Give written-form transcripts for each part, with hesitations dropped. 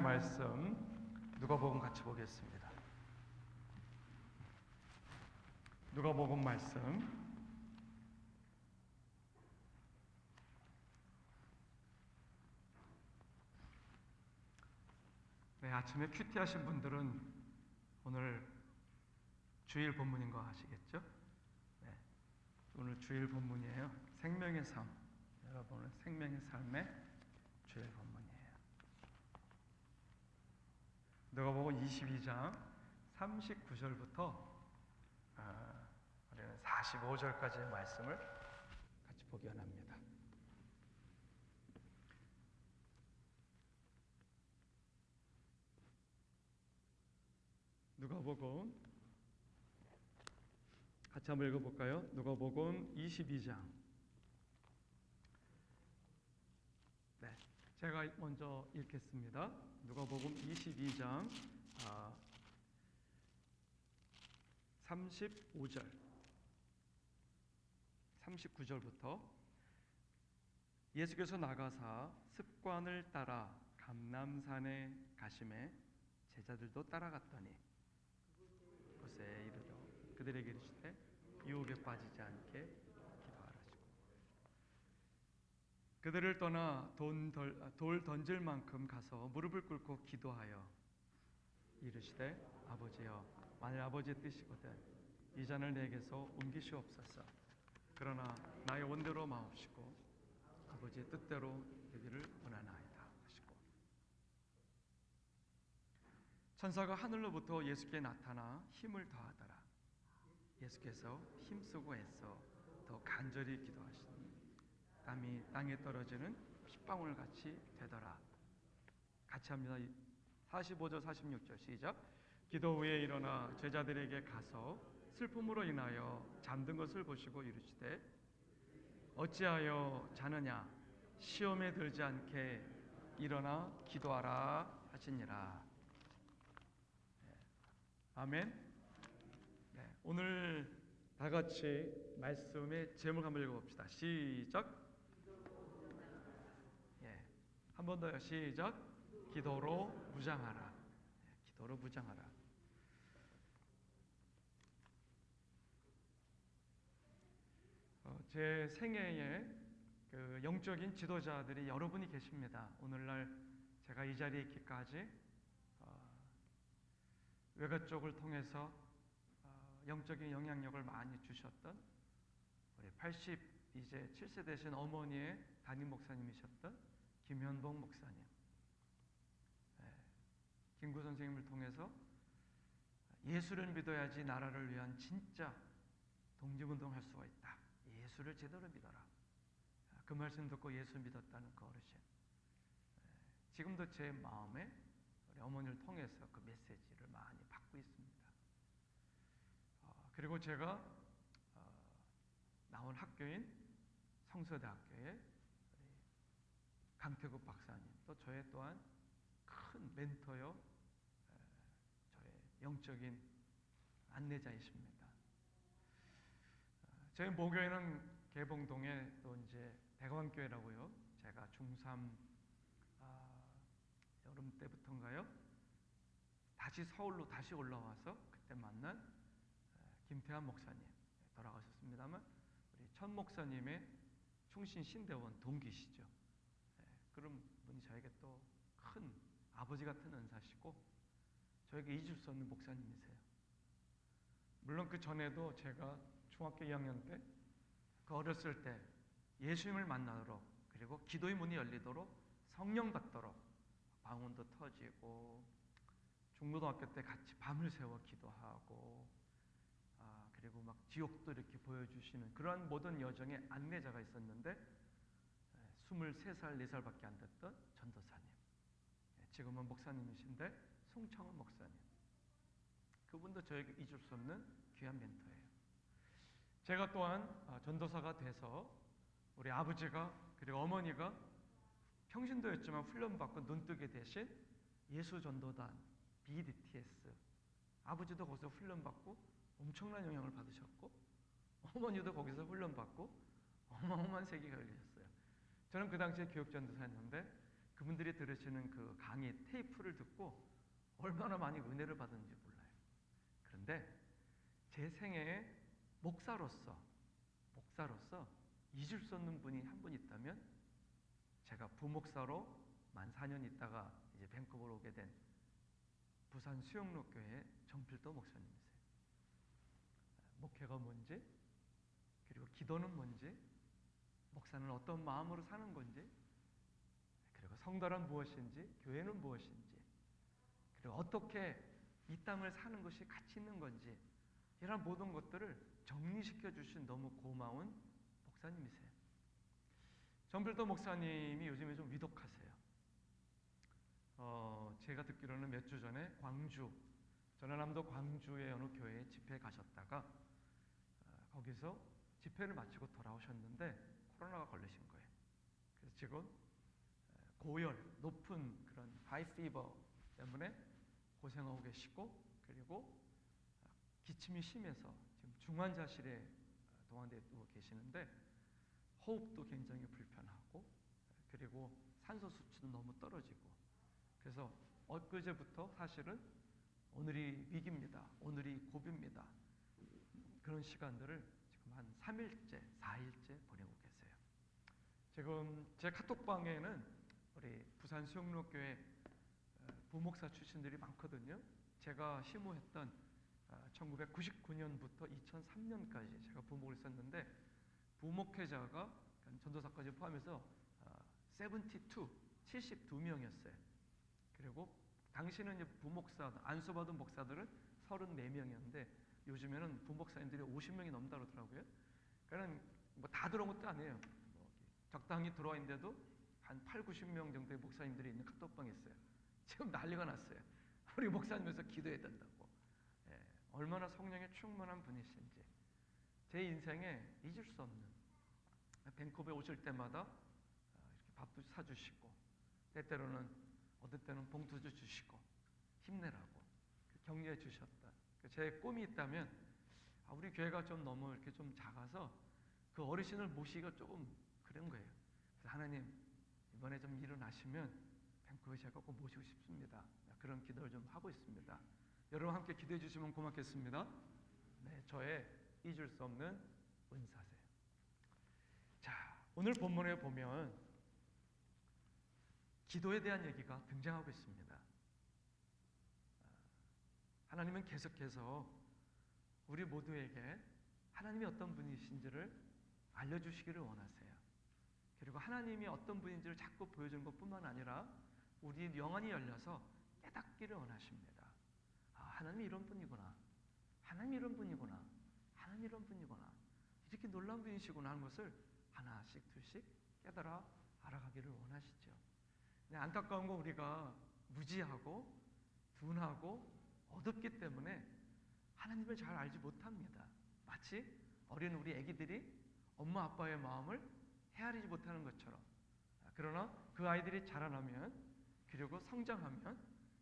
말씀 누가복음 같이 보겠습니다. 누가복음 말씀 아침에 큐티하신 분들은 오늘 주일 본문인 거 아시겠죠? 오늘 주일 본문이에요. 생명의 삶. 여러분은 생명의 삶의 주일 본문이에요. 누가복음 22장 39절부터 우리는 45절까지의 말씀을 같이 보기 원합니다. 누가복음 같이 한번 읽어볼까요? 누가복음 22장. 제가 먼저 읽겠습니다. 누가복음 22장 35절 39절부터 예수께서 나가사 습관을 따라 감람산에 가심에 제자들도 따라갔더니 그곳에 이르러 그들에게 이르시되 유혹에 빠지지 않게 기도하라시고 그들을 떠나 돌 던질 만큼 가서 무릎을 꿇고 기도하여 이르시되 아버지여 만일 아버지의 뜻이거든 이 잔을 내게서 옮기시옵소서. 그러나 나의 원대로 마옵시고 아버지의 뜻대로 되기를 원하나이다 하시고 천사가 하늘로부터 예수께 나타나 힘을 더하더라. 예수께서 힘쓰고 애써 더 간절히 기도하시니 땀이 땅에 떨어지는 핏방울 같이 되더라. 같이 합니다. 45절 46절 시작. 기도 후에 일어나 제자들에게 가서 슬픔으로 인하여 잠든 것을 보시고 이르시되 어찌하여 자느냐 시험에 들지 않게 일어나 기도하라 하시니라. 아멘. 오늘 다 같이 말씀의 제목 한번 읽어봅시다. 시작. 한 번 더요. 시작. 기도로 무장하라. 기도로 무장하라. 제 생애에 그 영적인 지도자들이 여러분이 계십니다. 오늘날 제가 이 자리에 있기까지 외가 쪽을 통해서 영적인 영향력을 많이 주셨던 우리 이제 7세 되신 어머니의 담임 목사님이셨던 김현봉 목사님, 김구 선생님을 통해서 예수를 믿어야지 나라를 위한 진짜 독립운동할 수가 있다. 예수를 제대로 믿어라. 그 말씀 듣고 예수 믿었다는 그 어르신. 지금도 제 마음에 우리 어머니를 통해서 그 메시지를 많이 받고 있습니다. 그리고 제가 나온 학교인 성서대학교의 강태국 박사님, 또 저의 또한 큰 멘토요, 저의 영적인 안내자이십니다. 저희 모교회는 개봉동에 또 이제 대광교회라고요. 제가 중3 여름 때부터인가요? 다시 서울로 다시 올라와서 그때 만난 김태환 목사님, 돌아가셨습니다만 우리 천 목사님의 충신 신대원 동기시죠. 그런 분이 저에게 또 큰 아버지 같은 은사시고 저에게 잊을 수 없는 목사님이세요. 물론 그 전에도 제가 중학교 2학년 때 그 어렸을 때 예수님을 만나도록 그리고 기도의 문이 열리도록 성령 받도록 방언도 터지고 중고등학교 때 같이 밤을 새워 기도하고 그리고 막 지옥도 이렇게 보여주시는 그러한 모든 여정에 안내자가 있었는데 23살, 4살밖에 안 됐던 전도사님, 지금은 목사님이신데 송창훈 목사님, 그분도 저에게 잊을 수 없는 귀한 멘토예요. 제가 또한 전도사가 돼서 우리 아버지가 그리고 어머니가 평신도였지만 훈련받고 눈뜨게 되신 예수전도단 BDTS, 아버지도 거기서 훈련받고 엄청난 영향을 받으셨고 어머니도 거기서 훈련받고 어마어마한 세기가 열리셨어요. 저는 그 당시에 교육전도사였는데 그분들이 들으시는 그 강의 테이프를 듣고 얼마나 많이 은혜를 받은지 몰라요. 그런데 제 생애에 목사로서 잊을 수 없는 분이 한 분 있다면 제가 부목사로 만 4년 있다가 이제 밴쿠버로 오게 된 부산 수영로교회 정필도 목사님이세요. 목회가 뭔지, 그리고 기도는 뭔지, 목사는 어떤 마음으로 사는 건지, 그리고 성도란 무엇인지, 교회는 무엇인지, 그리고 어떻게 이 땅을 사는 것이 가치 있는 건지, 이런 모든 것들을 정리시켜 주신 너무 고마운 목사님이세요. 정필도 목사님이 요즘에 좀 위독하세요. 제가 듣기로는 몇 주 전에 전라남도 광주의 어느 교회에 집회에 가셨다가 거기서 집회를 마치고 돌아오셨는데 코로나가 걸리신 거예요. 그래서 지금 높은 그런 하이 피버 때문에 고생하고 계시고, 그리고 기침이 심해서 지금 중환자실에 동원되어 계시는데 호흡도 굉장히 불편하고, 그리고 산소 수치도 너무 떨어지고, 그래서 엊그제부터 사실은 오늘이 위기입니다, 오늘이 고비입니다, 그런 시간들을 지금 한 3일째, 4일째 보내고 계세요. 지금 제 카톡방에는 우리 부산 수영로교회 부목사 출신들이 많거든요. 제가 심호했던 1999년부터 2003년까지 제가 부목을 썼는데, 부목회자가 전도사까지 포함해서 72명이었어요. 그리고 당시는 이제 부목사 안수받은 목사들은 34명이었는데 요즘에는 부목사님들이 50명이 넘다 그러더라고요. 그러니까 뭐 다 들어온 것도 아니에요. 적당히 들어와 있는데도 한 80-90명 정도의 목사님들이 있는 카톡방이 있어요. 지금 난리가 났어요. 우리 목사님에서 기도해야 된다고. 얼마나 성령에 충만한 분이신지. 제 인생에 잊을 수 없는, 밴쿠버에 오실 때마다 이렇게 밥도 사주시고, 때때로는 어떤 때는 봉투도 주시고 힘내라고 격려해 주셨다. 제 꿈이 있다면 우리 교회가 좀 너무 이렇게 좀 작아서 그 어르신을 모시기가 조금 그런 거예요. 그래서 하나님, 이번에 좀 일어나시면 밴쿠버에 제가 꼭 모시고 싶습니다. 그런 기도를 좀 하고 있습니다. 여러분 함께 기도해 주시면 고맙겠습니다. 네, 저의 잊을 수 없는 은사세요. 자, 오늘 본문에 보면 기도에 대한 얘기가 등장하고 있습니다. 하나님은 계속해서 우리 모두에게 하나님이 어떤 분이신지를 알려주시기를 원하세요. 그리고 하나님이 어떤 분인지를 자꾸 보여주는 것뿐만 아니라 우리 영혼이 열려서 깨닫기를 원하십니다. 하나님이 이런 분이구나, 하나님이 이런 분이구나, 하나님이 이런 분이구나, 이렇게 놀라운 분이시구나 하는 것을 하나씩 둘씩 깨달아 알아가기를 원하시죠. 안타까운 건 우리가 무지하고 둔하고 어둡기 때문에 하나님을 잘 알지 못합니다. 마치 어린 우리 아기들이 엄마 아빠의 마음을 헤아리지 못하는 것처럼. 그러나 그 아이들이 자라나면, 그리고 성장하면,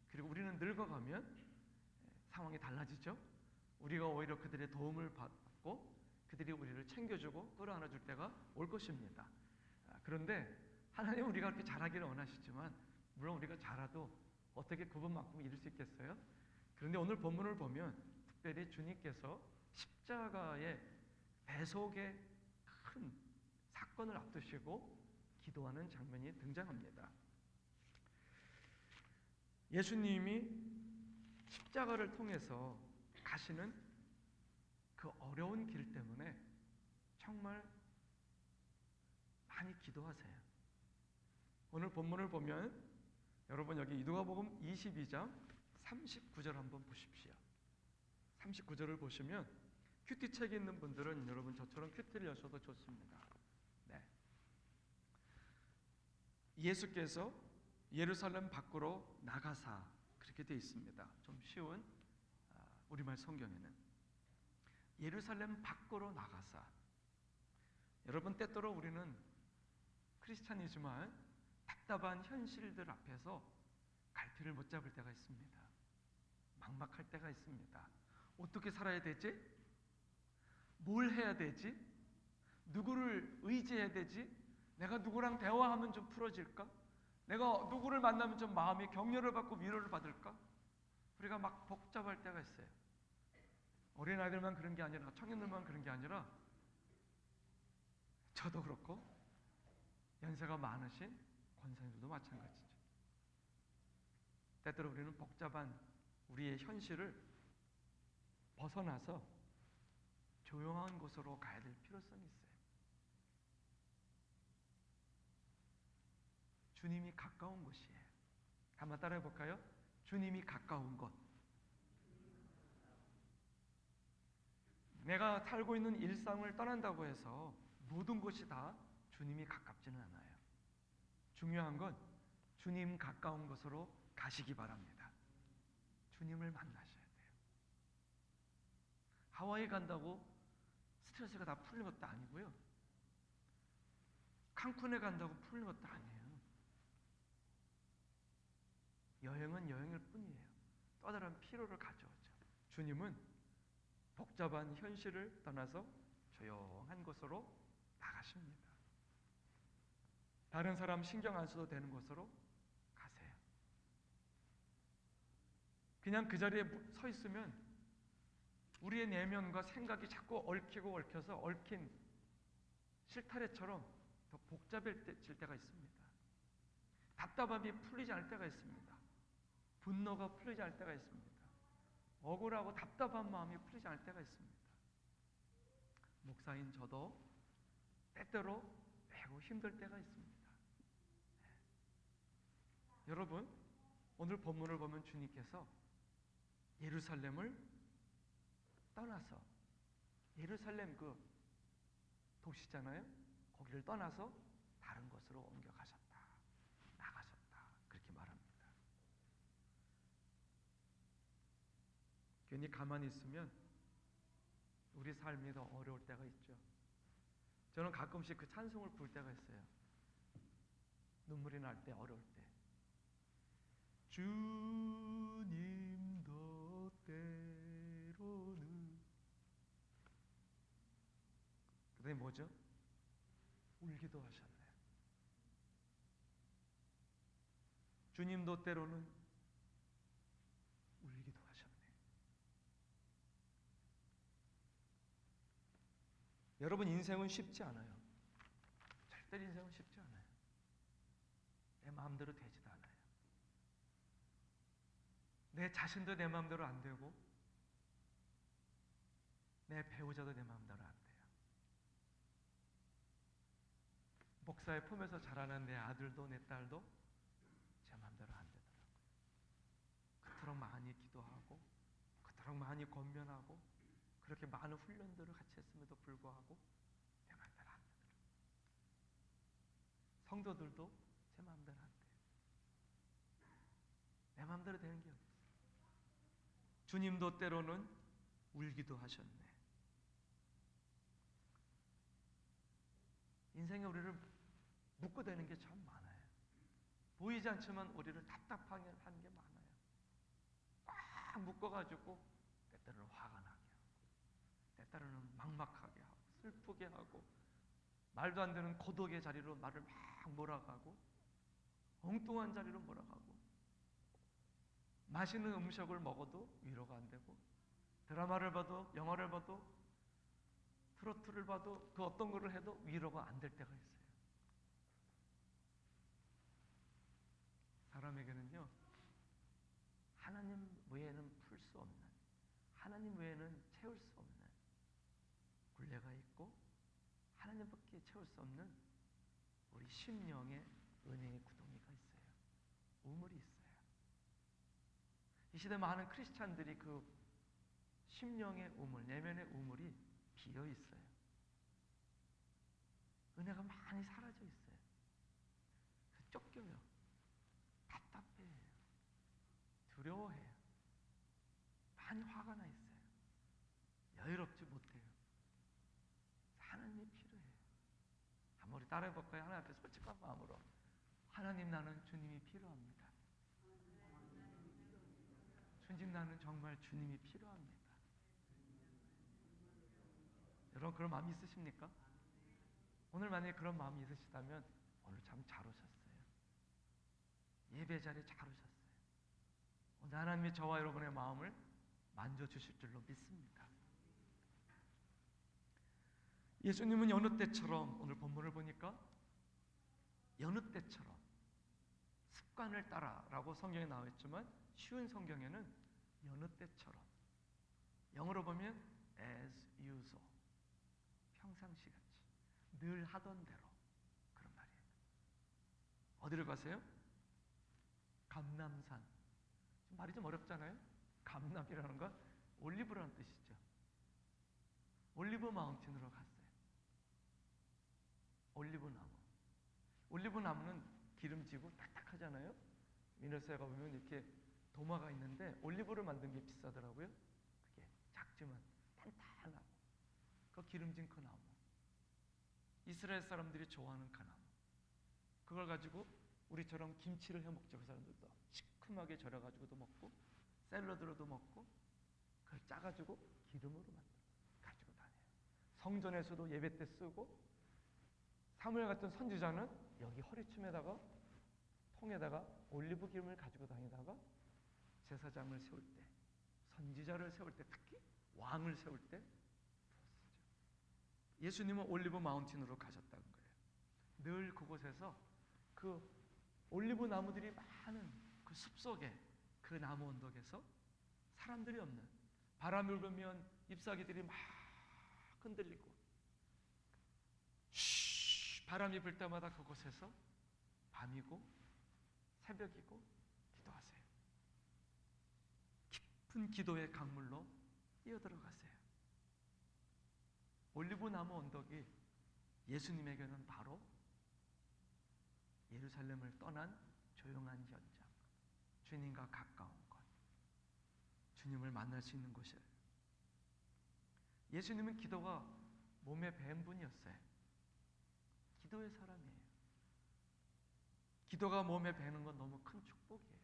그리고 우리는 늙어가면 상황이 달라지죠. 우리가 오히려 그들의 도움을 받고 그들이 우리를 챙겨주고 끌어안아줄 때가 올 것입니다. 그런데 하나님은 우리가 그렇게 잘하기를 원하시지만, 물론 우리가 잘해도 어떻게 그분만큼 이룰 수 있겠어요? 그런데 오늘 본문을 보면 특별히 주님께서 십자가의 배속의 큰 사건을 앞두시고 기도하는 장면이 등장합니다. 예수님이 십자가를 통해서 가시는 그 어려운 길 때문에 정말 많이 기도하세요. 오늘 본문을 보면 여러분 여기 누가복음 22장 39절 한번 보십시오. 39절을 보시면 큐티책이 있는 분들은 여러분 저처럼 큐티를 여셔도 좋습니다. 네. 예수께서 예루살렘 밖으로 나가사, 그렇게 되어 있습니다. 좀 쉬운 우리말 성경에는 예루살렘 밖으로 나가사. 여러분 때때로 우리는 크리스찬이지만 답답한 현실들 앞에서 갈피를 못 잡을 때가 있습니다. 막막할 때가 있습니다. 어떻게 살아야 되지? 뭘 해야 되지? 누구를 의지해야 되지? 내가 누구랑 대화하면 좀 풀어질까? 내가 누구를 만나면 좀 마음이 격려를 받고 위로를 받을까? 우리가 막 복잡할 때가 있어요. 어린아이들만 그런 게 아니라 청년들만 그런 게 아니라 저도 그렇고 연세가 많으신 권사님들도 마찬가지죠. 때때로 우리는 복잡한 우리의 현실을 벗어나서 조용한 곳으로 가야 될 필요성이 있어요. 주님이 가까운 곳이에요. 한번 따라해 볼까요? 주님이 가까운 곳. 내가 살고 있는 일상을 떠난다고 해서 모든 것이 다 주님이 가깝지는 않아요. 중요한 건 주님 가까운 곳으로 가시기 바랍니다. 주님을 만나셔야 돼요. 하와이 간다고 스트레스가 다 풀린 것도 아니고요. 칸쿤에 간다고 풀린 것도 아니에요. 여행은 여행일 뿐이에요. 또 다른 피로를 가져오죠. 주님은 복잡한 현실을 떠나서 조용한 곳으로 나가십니다. 다른 사람 신경 안 써도 되는 곳으로 가세요. 그냥 그 자리에 서 있으면 우리의 내면과 생각이 자꾸 얽히고 얽혀서 얽힌 실타래처럼 더 복잡해질 때가 있습니다. 답답함이 풀리지 않을 때가 있습니다. 분노가 풀리지 않을 때가 있습니다. 억울하고 답답한 마음이 풀리지 않을 때가 있습니다. 목사인 저도 때때로 매우 힘들 때가 있습니다. 여러분, 오늘 본문을 보면 주님께서 예루살렘을 떠나서, 예루살렘 그 도시잖아요. 거기를 떠나서 다른 곳으로 옮겨가셨다, 나가셨다, 그렇게 말합니다. 괜히 가만히 있으면 우리 삶이 더 어려울 때가 있죠. 저는 가끔씩 그 찬송을 부를 때가 있어요. 눈물이 날 때, 어려울 때. 주님도 때로는, 그 다음에 뭐죠? 울기도 하셨네요. 주님도 때로는 울기도 하셨네요. 여러분, 인생은 쉽지 않아요. 절대 인생은 쉽지 않아요. 내 마음대로 되지도 않아요. 내 자신도 내 마음대로 안 되고 내 배우자도 내 마음대로 안 돼요. 목사의 품에서 자라는 내 아들도 내 딸도 제 마음대로 안 되더라고요. 그토록 많이 기도하고 그토록 많이 권면하고 그렇게 많은 훈련들을 같이 했음에도 불구하고 내 마음대로 안 되더라고요. 성도들도 제 마음대로 안 돼요. 내 마음대로 되는 게 없어요. 주님도 때로는 울기도 하셨네. 인생에 우리를 묶어대는 게 참 많아요. 보이지 않지만 우리를 답답하게 하는 게 많아요. 꽉 묶어가지고 때때로는 화가 나게 하고 때때로는 막막하게 하고 슬프게 하고 말도 안 되는 고독의 자리로 나를 막 몰아가고 엉뚱한 자리로 몰아가고 맛있는 음식을 먹어도 위로가 안 되고 드라마를 봐도 영화를 봐도 트로트를 봐도 그 어떤 거를 해도 위로가 안 될 때가 있어요. 사람에게는요, 하나님 외에는 풀 수 없는, 하나님 외에는 채울 수 없는 굴레가 있고 하나님밖에 채울 수 없는 우리 심령의 은혜의 구덩이가 있어요. 우물이 있어요. 이 시대 많은 크리스찬들이 그 심령의 우물, 내면의 우물이 비어 있어요. 은혜가 많이 사라져 있어요. 쫓겨요. 답답해요. 두려워해요. 많이 화가 나 있어요. 여유롭지 못해요. 하나님이 필요해요. 한번 우리 따라해 볼까요? 하나님 앞에 솔직한 마음으로. 하나님, 나는 주님이 필요합니다. 주님, 나는 정말 주님이 필요합니다. 여러분, 그런 마음이 있으십니까? 오늘 만약에 그런 마음이 있으시다면 오늘 참 잘 오셨어요. 예배 자리에 잘 오셨어요. 오늘 하나님이 저와 여러분의 마음을 만져주실 줄로 믿습니다. 예수님은 여느 때처럼, 오늘 본문을 보니까 여느 때처럼 습관을 따라라고 성경에 나와 있지만 쉬운 성경에는 여느 때처럼, 영어로 보면 as usual, 평상시 같이 늘 하던 대로, 그런 말이에요. 어디를 가세요? 감람산. 말이 좀 어렵잖아요. 감람이라는 건 올리브라는 뜻이죠. 올리브 마운틴으로 갔어요. 올리브 나무. 올리브 나무는 기름지고 딱딱하잖아요. 미네소타에 가보면 이렇게 도마가 있는데 올리브를 만든 게 비싸더라고요. 그게 작지만 탄탄하고 그 기름진 그 나무, 이스라엘 사람들이 좋아하는 그 나무, 그걸 가지고 우리처럼 김치를 해먹죠. 그 사람들도 시큼하게 절여가지고도 먹고 샐러드로도 먹고, 그걸 짜가지고 기름으로 만들어 가지고 다녀요. 성전에서도 예배 때 쓰고, 사무엘 같은 선지자는 여기 허리춤에다가 통에다가 올리브 기름을 가지고 다니다가 제사장을 세울 때, 선지자를 세울 때, 특히 왕을 세울 때 쓰죠. 예수님은 올리브 마운틴으로 가셨다는 거예요. 늘 그곳에서 그 올리브 나무들이 많은 그 숲속에, 그 나무 언덕에서 사람들이 없는, 바람을 불면 잎사귀들이 막 흔들리고 바람이 불 때마다 그곳에서 밤이고 새벽이고 기도하세요. 깊은 기도의 강물로 뛰어들어가세요. 올리브 나무 언덕이 예수님에게는 바로 예루살렘을 떠난 조용한 현장, 주님과 가까운 것, 주님을 만날 수 있는 곳이에요. 예수님은 기도가 몸에 밴 분이었어요. 기도의 사람이에요. 기도가 몸에 배는 건 너무 큰 축복이에요.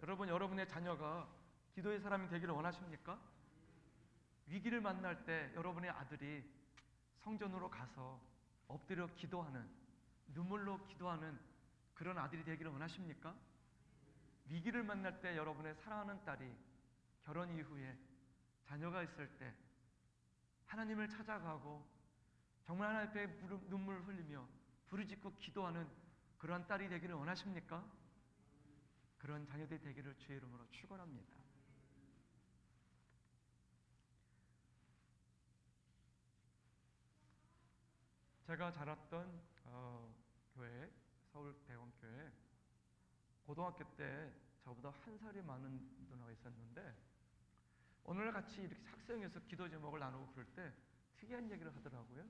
여러분, 여러분의 자녀가 기도의 사람이 되기를 원하십니까? 위기를 만날 때 여러분의 아들이 성전으로 가서 엎드려 기도하는, 눈물로 기도하는 그런 아들이 되기를 원하십니까? 위기를 만날 때 여러분의 사랑하는 딸이 결혼 이후에 자녀가 있을 때 하나님을 찾아가고 정말 하나님 앞에 눈물을 흘리며 부르짖고 기도하는 그런 딸이 되기를 원하십니까? 그런 자녀들이 되기를 주의 이름으로 축원합니다. 제가 자랐던 교회, 서울대원교회, 고등학교 때 저보다 한 살이 많은 누나가 있었는데 오늘 같이 이렇게 학생에서 기도 제목을 나누고 그럴 때 특이한 얘기를 하더라고요.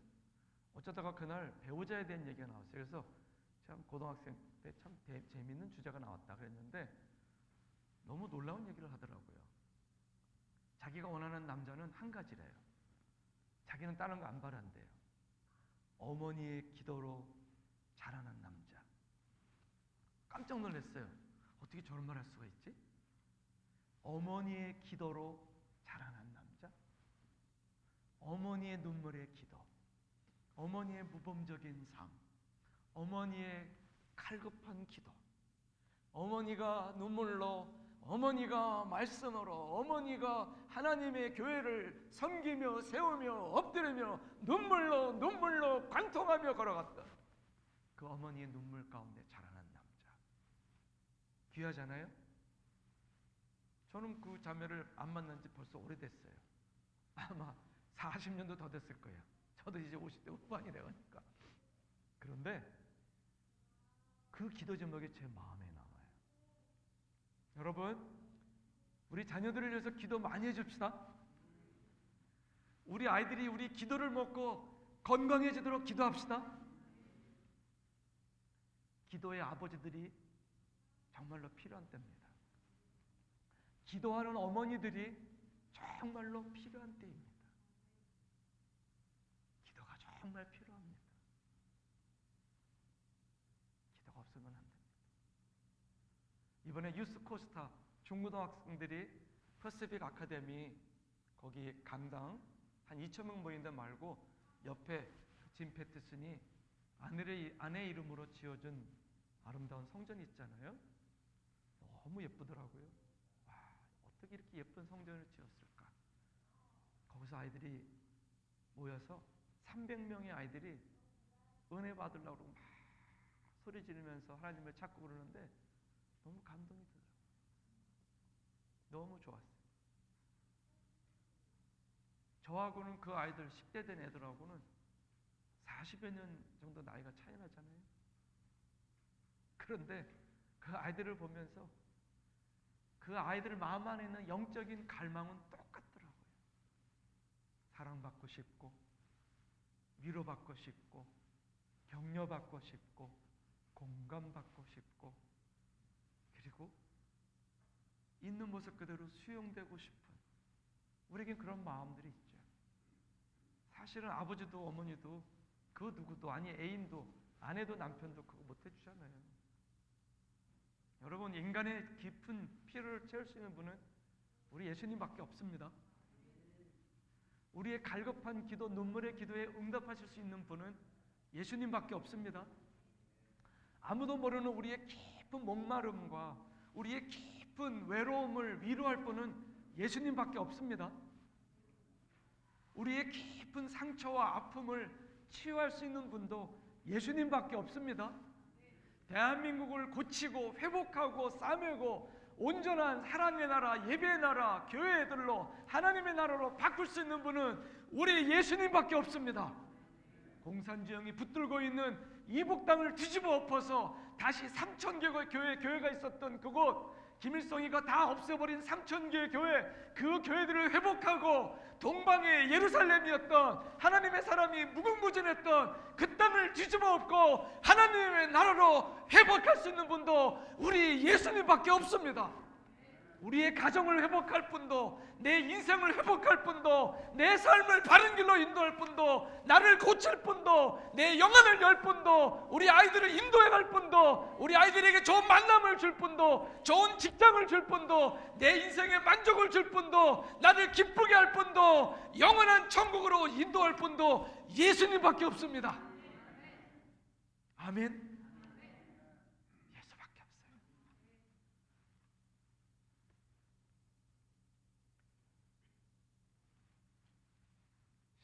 어쩌다가 그날 배우자에 대한 얘기가 나왔어요. 그래서 참 고등학생 때 참 재미있는 주제가 나왔다 그랬는데 너무 놀라운 얘기를 하더라고요. 자기가 원하는 남자는 한 가지래요. 자기는 다른 거 안 바란대요. 어머니의 기도로 자라난 남자. 깜짝 놀랐어요. 어떻게 저런 말 할 수가 있지? 어머니의 기도로 자라난 남자? 어머니의 눈물의 기도, 어머니의 모범적인 삶, 어머니의 칼급한 기도, 어머니가 눈물로, 어머니가 말씀으로, 어머니가 하나님의 교회를 섬기며 세우며 엎드리며 눈물로 관통하며 걸어갔다. 그 어머니의 눈물 가운데 자라난 남자. 귀하잖아요? 저는 그 자매를 안 만난 지 벌써 오래됐어요. 아마 40년도 더 됐을 거예요. 저도 이제 50대 후반이 되니까. 그런데 그 기도 제목이 제 마음에 남아요. 여러분, 우리 자녀들을 위해서 기도 많이 해줍시다. 우리 아이들이 우리 기도를 먹고 건강해지도록 기도합시다. 기도의 아버지들이 정말로 필요한 때입니다. 기도하는 어머니들이 정말로 필요한 때입니다. 기도가 정말 필요합니다. 기도가 없으면 안 됩니다. 이번에 유스코스타 중고등학생들이 퍼시픽 아카데미 거기 강당 한 2,000명 모인 데 말고 옆에 짐 패티슨이 아내 이름으로 지어준 아름다운 성전이 있잖아요. 너무 예쁘더라고요. 와, 어떻게 이렇게 예쁜 성전을 지었을까? 거기서 아이들이 모여서 300명의 아이들이 은혜 받으려고 막 소리 지르면서 하나님을 찾고 그러는데 너무 감동이 들어요. 너무 좋았어요. 저하고는 그 아이들 10대 된 애들하고는 40여 년 정도 나이가 차이 나잖아요. 그런데 그 아이들을 보면서 그 아이들 마음 안에 있는 영적인 갈망은 똑같더라고요. 사랑받고 싶고 위로받고 싶고 격려받고 싶고 공감받고 싶고 그리고 있는 모습 그대로 수용되고 싶은 우리에겐 그런 마음들이 있죠. 사실은 아버지도 어머니도 그 누구도 아니 애인도 아내도 남편도 그거 못 해주잖아요. 여러분 인간의 깊은 필요를 채울 수 있는 분은 우리 예수님밖에 없습니다. 우리의 갈급한 기도 눈물의 기도에 응답하실 수 있는 분은 예수님밖에 없습니다. 아무도 모르는 우리의 깊은 목마름과 우리의 깊은 외로움을 위로할 분은 예수님밖에 없습니다. 우리의 깊은 상처와 아픔을 치유할 수 있는 분도 예수님밖에 없습니다. 대한민국을 고치고 회복하고 싸매고 온전한 사랑의 나라, 예배의 나라, 교회들로 하나님의 나라로 바꿀 수 있는 분은 우리 예수님밖에 없습니다. 공산주의이 붙들고 있는 이북 땅을 뒤집어 엎어서 다시 3,000개의 교회가 있었던 그곳, 김일성이가 다 없애버린 3,000개의 교회, 그 교회들을 회복하고 동방의 예루살렘이었던 하나님의 사람이 무궁무진했던 그 땅을 뒤집어 엎고 하나님의 나라로 회복할 수 있는 분도 우리 예수님밖에 없습니다. 우리의 가정을 회복할 분도, 내 인생을 회복할 분도, 내 삶을 바른 길로 인도할 분도, 나를 고칠 분도, 내 영혼을 열 분도, 우리 아이들을 인도해 갈 분도, 우리 아이들에게 좋은 만남을 줄 분도, 좋은 직장을 줄 분도, 내 인생에 만족을 줄 분도, 나를 기쁘게 할 분도, 영원한 천국으로 인도할 분도 예수님밖에 없습니다. 아멘.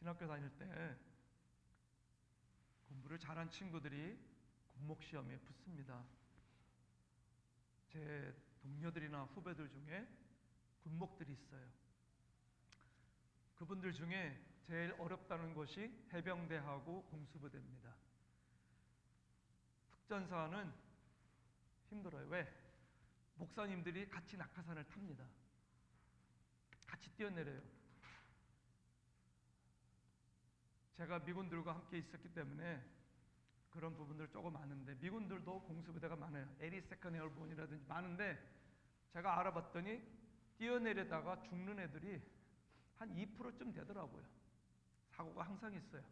신학교 다닐 때 공부를 잘한 친구들이 공목시험에 붙습니다. 제 동료들이나 후배들 중에 군목들이 있어요. 그분들 중에 제일 어렵다는 것이 해병대하고 공수부대입니다. 특전사는 힘들어요. 왜? 목사님들이 같이 낙하산을 탑니다. 같이 뛰어내려요. 제가 미군들과 함께 있었기 때문에 그런 부분들 조금 아는데, 미군들도 공수부대가 많아요. 에리 세컨 에어본이라든지 많은데, 제가 알아봤더니 뛰어내리다가 죽는 애들이 한 2%쯤 되더라고요. 사고가 항상 있어요.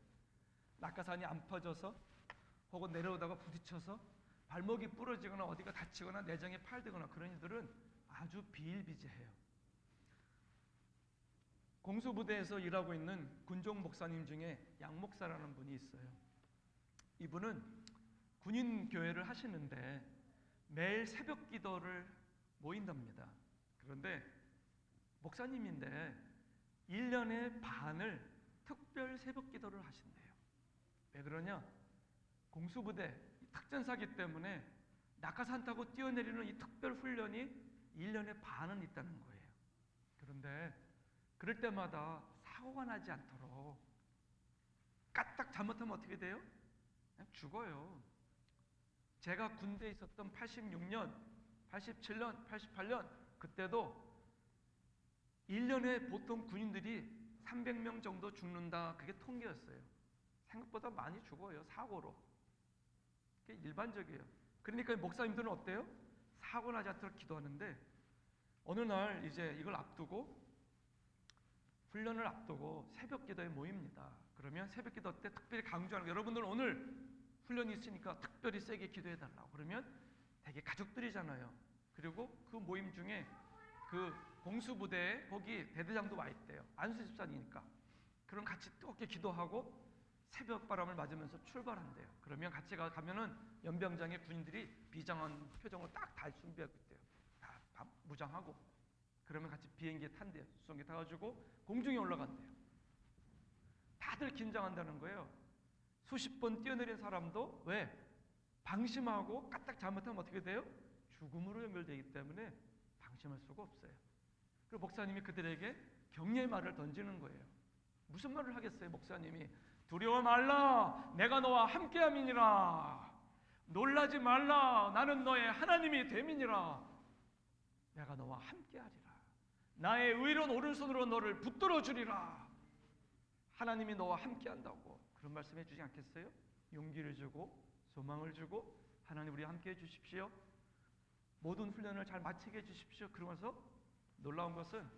낙하산이 안 펴져서 혹은 내려오다가 부딪혀서 발목이 부러지거나 어디가 다치거나 내장에 파열되거나 그런 이들은 아주 비일비재해요. 공수부대에서 일하고 있는 군종 목사님 중에 양 목사라는 분이 있어요. 이분은 군인 교회를 하시는데 매일 새벽 기도를 모인답니다. 그런데 목사님인데 1년의 반을 특별 새벽 기도를 하신대요. 왜 그러냐? 공수부대 특전사기 때문에 낙하산 타고 뛰어내리는 이 특별 훈련이 1년의 반은 있다는 거예요. 그런데 그럴 때마다 사고가 나지 않도록 까딱 잘못하면 어떻게 돼요? 그냥 죽어요. 제가 군대에 있었던 86년, 87년, 88년 그때도 1년에 보통 군인들이 300명 정도 죽는다, 그게 통계였어요. 생각보다 많이 죽어요, 사고로. 그게 일반적이에요. 그러니까 목사님들은 어때요? 사고 나지 않도록 기도하는데, 어느 날 이제 이걸 앞두고 훈련을 앞두고 새벽 기도에 모입니다. 그러면 새벽 기도 때 특별히 강조하는 거예요. 여러분들 오늘 훈련이 있으니까 특별히 세게 기도해달라고. 그러면 되게 가족들이잖아요. 그리고 그 모임 중에 그 공수부대에 거기 대대장도 와 있대요. 안수 집사니까. 그럼 같이 뜨겁게 기도하고 새벽 바람을 맞으면서 출발한대요. 그러면 같이 가면은 연병장에 군인들이 비장한 표정으로 딱 달 준비하고 있대요. 다 무장하고. 그러면 같이 비행기에 탄대요. 수송기 타가지고 공중에 올라간대요. 다들 긴장한다는 거예요. 수십 번 뛰어내린 사람도 왜? 방심하고 까딱 잘못하면 어떻게 돼요? 죽음으로 연결되기 때문에 방심할 수가 없어요. 그리고 목사님이 그들에게 격려의 말을 던지는 거예요. 무슨 말을 하겠어요? 목사님이 두려워 말라, 내가 너와 함께함이니라. 놀라지 말라, 나는 너의 하나님이 됨이니라. 내가 너와 함께하리라. 나의 의로운 오른손으로 너를 붙들어 주리라. 하나님이 너와 함께한다고 그런 말씀해 주지 않겠어요? 용기를 주고 소망을 주고 하나님 우리 함께해 주십시오. 모든 훈련을 잘 마치게 해 주십시오. 그러면서 놀라운 것은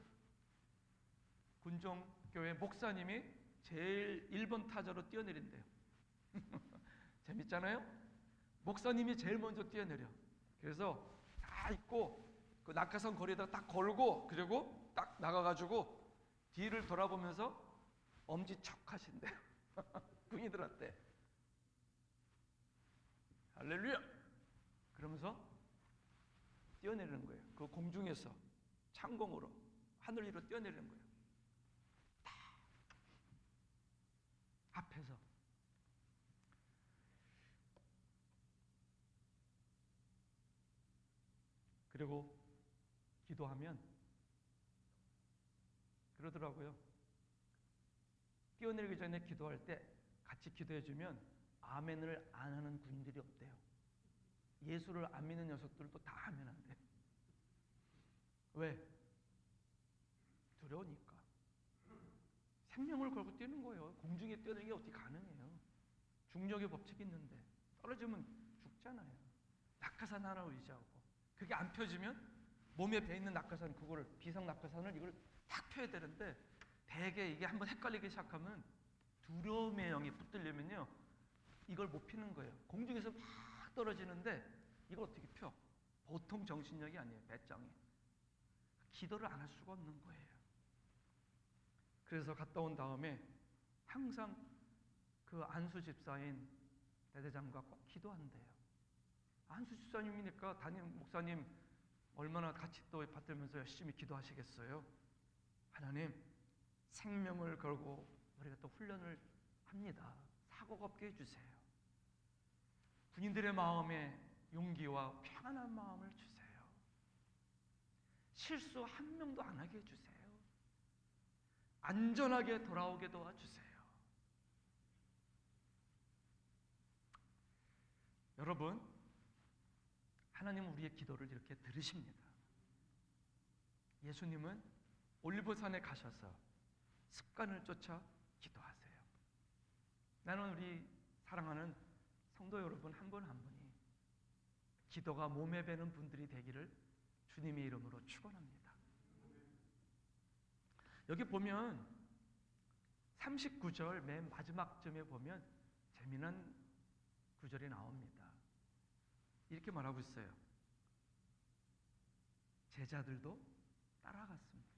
군종교회 목사님이 제일 1번 타자로 뛰어내린대요. 재밌잖아요? 목사님이 제일 먼저 뛰어내려. 그래서 다 있고 그 낙하산 거리에다 딱 걸고 그리고 딱 나가가지고 뒤를 돌아보면서 엄지척 하신대요. 군인들한테 할렐루야! 그러면서 뛰어내리는 거예요. 그 공중에서 창공으로 하늘 위로 뛰어내리는 거예요. 다 앞에서. 그리고 기도하면 그러더라고요. 뛰어내리기 전에 기도할 때 같이 기도해주면 아멘을 안 하는 군인들이 없대요. 예수를 안 믿는 녀석들도 다 아멘 한대요. 왜? 두려우니까. 생명을 걸고 뛰는 거예요. 공중에 뛰는 게 어떻게 가능해요? 중력의 법칙이 있는데 떨어지면 죽잖아요. 낙하산 하나 의지하고 그게 안 펴지면 몸에 배 있는 낙하산 그거를 비상 낙하산을 이걸 딱 펴야 되는데 대개 이게 한번 헷갈리기 시작하면 두려움의 영이 붙들려면요 이걸 못 피는 거예요. 공중에서 막 떨어지는데 이걸 어떻게 펴? 보통 정신력이 아니에요. 배짱이. 기도를 안 할 수가 없는 거예요. 그래서 갔다 온 다음에 항상 그 안수 집사인 대대장과 꼭 기도한대요. 안수 집사님이니까 담임 목사님 얼마나 같이 또 받들면서 열심히 기도하시겠어요. 하나님 생명을 걸고 우리가 또 훈련을 합니다. 사고가 없게 해주세요. 군인들의 마음에 용기와 평안한 마음을 주세요. 실수 한 명도 안 하게 해주세요. 안전하게 돌아오게 도와주세요. 여러분, 하나님은 우리의 기도를 이렇게 들으십니다. 예수님은 올리브산에 가셔서 습관을 쫓아 기도하세요. 나는 우리 사랑하는 성도 여러분 한 분 한 분이 기도가 몸에 배는 분들이 되기를 주님의 이름으로 축원합니다. 여기 보면 39절 맨 마지막 점에 보면 재미난 구절이 나옵니다. 이렇게 말하고 있어요. 제자들도 따라갔습니다.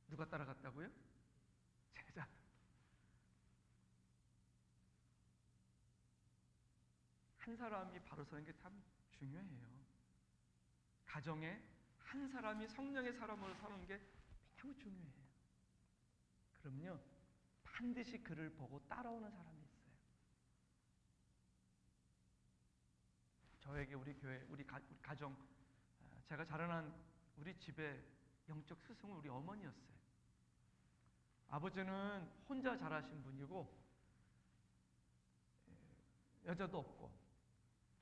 누가 따라갔다고요? 제자들. 한 사람이 바로 서는 게 참 중요해요. 가정에 한 사람이 성령의 사람으로 사는 게 매우 중요해요. 그럼요, 반드시 그를 보고 따라오는 사람이 있어요. 저에게 우리 교회, 우리 가정, 제가 자라난 우리 집의 영적 스승은 우리 어머니였어요. 아버지는 혼자 자라신 분이고 여자도 없고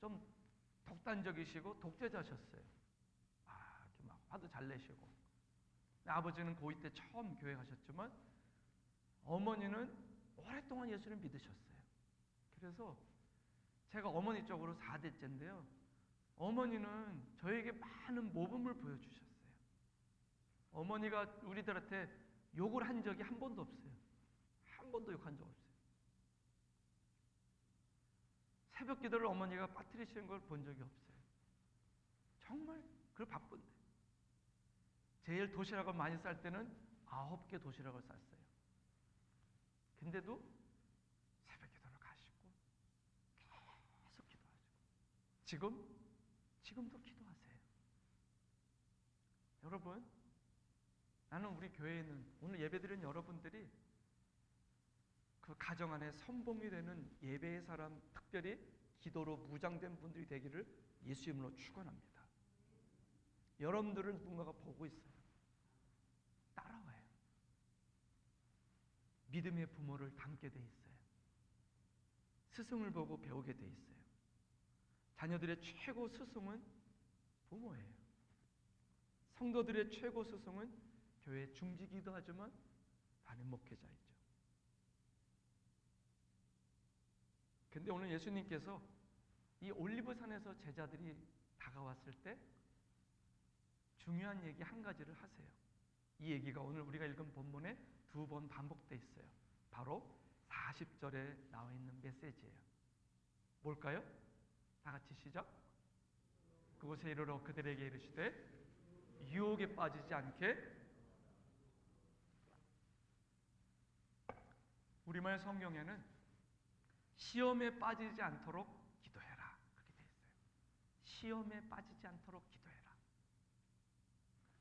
좀 독단적이시고 독재자셨어요. 이렇게 막 화도 잘 내시고. 아버지는 고2 때 처음 교회 가셨지만 어머니는 오랫동안 예수를 믿으셨어요. 그래서 제가 어머니 쪽으로 4대째인데요. 어머니는 저에게 많은 모범을 보여주셨어요. 어머니가 우리들한테 욕을 한 적이 한 번도 없어요. 한 번도 욕한 적 없어요. 새벽 기도를 어머니가 빠뜨리시는 걸 본 적이 없어요. 정말 그 바쁜데. 제일 도시락을 많이 쌀 때는 9개 도시락을 쌌어요. 근데도 지금도 기도하세요. 여러분, 나는 우리 교회에는 오늘 예배드린 여러분들이 그 가정 안에 선봉이 되는 예배의 사람, 특별히 기도로 무장된 분들이 되기를 예수 이름으로 축원합니다. 여러분들을 누군가가 보고 있어요. 따라와요. 믿음의 부모를 닮게 돼 있어요. 스승을 보고 배우게 돼 있어요. 자녀들의 최고 스승은 부모예요. 성도들의 최고 스승은 교회 중직이기도 하지만 담임 목회자이죠. 근데 오늘 예수님께서 이 올리브산에서 제자들이 다가왔을 때 중요한 얘기 한 가지를 하세요. 이 얘기가 오늘 우리가 읽은 본문에 2번 반복되어 있어요. 바로 40절에 나와 있는 메시지예요. 뭘까요? 다 같이 시작. 그곳에 이르러 그들에게 이르시되 유혹에 빠지지 않게. 우리말 성경에는 시험에 빠지지 않도록 기도해라 그렇게 되어 있어요. 시험에 빠지지 않도록 기도해라.